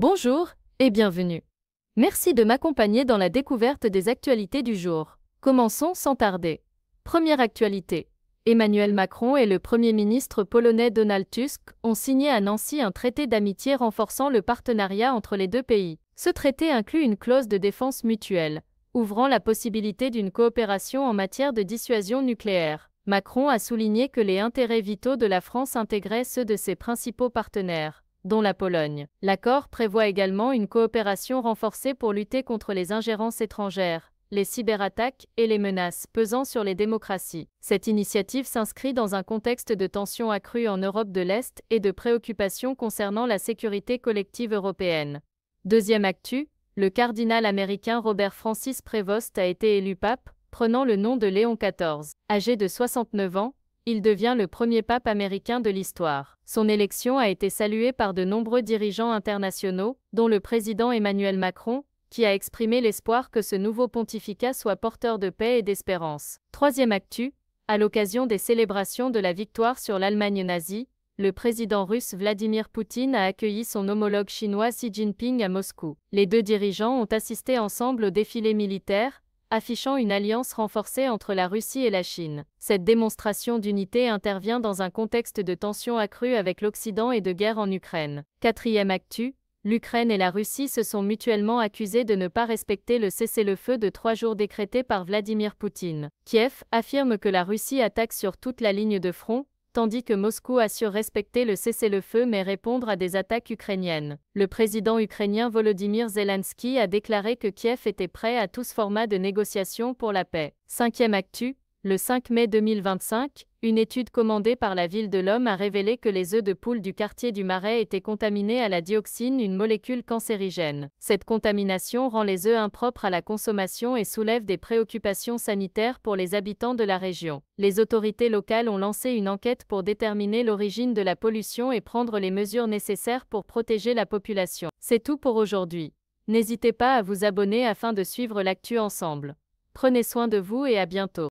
Bonjour et bienvenue. Merci de m'accompagner dans la découverte des actualités du jour. Commençons sans tarder. Première actualité. Emmanuel Macron et le Premier ministre polonais Donald Tusk ont signé à Nancy un traité d'amitié renforçant le partenariat entre les deux pays. Ce traité inclut une clause de défense mutuelle, ouvrant la possibilité d'une coopération en matière de dissuasion nucléaire. Macron a souligné que les intérêts vitaux de la France intégraient ceux de ses principaux partenaires, dont la Pologne. L'accord prévoit également une coopération renforcée pour lutter contre les ingérences étrangères, les cyberattaques et les menaces pesant sur les démocraties. Cette initiative s'inscrit dans un contexte de tensions accrues en Europe de l'Est et de préoccupations concernant la sécurité collective européenne. Deuxième actu, le cardinal américain Robert Francis Prévost a été élu pape, prenant le nom de Léon XIV. Âgé de 69 ans, il devient le premier pape américain de l'histoire. Son élection a été saluée par de nombreux dirigeants internationaux, dont le président Emmanuel Macron, qui a exprimé l'espoir que ce nouveau pontificat soit porteur de paix et d'espérance. Troisième actu, à l'occasion des célébrations de la victoire sur l'Allemagne nazie, le président russe Vladimir Poutine a accueilli son homologue chinois Xi Jinping à Moscou. Les deux dirigeants ont assisté ensemble au défilé militaire, affichant une alliance renforcée entre la Russie et la Chine. Cette démonstration d'unité intervient dans un contexte de tensions accrues avec l'Occident et de guerre en Ukraine. Quatrième actu, l'Ukraine et la Russie se sont mutuellement accusées de ne pas respecter le cessez-le-feu de 3 jours décrété par Vladimir Poutine. Kiev affirme que la Russie attaque sur toute la ligne de front, tandis que Moscou assure respecter le cessez-le-feu mais répondre à des attaques ukrainiennes. Le président ukrainien Volodymyr Zelensky a déclaré que Kiev était prêt à tout format de négociation pour la paix. Cinquième actu, le 5 mai 2025, une étude commandée par la Ville de l'Homme a révélé que les œufs de poule du quartier du Marais étaient contaminés à la dioxine, une molécule cancérigène. Cette contamination rend les œufs impropres à la consommation et soulève des préoccupations sanitaires pour les habitants de la région. Les autorités locales ont lancé une enquête pour déterminer l'origine de la pollution et prendre les mesures nécessaires pour protéger la population. C'est tout pour aujourd'hui. N'hésitez pas à vous abonner afin de suivre l'actu ensemble. Prenez soin de vous et à bientôt.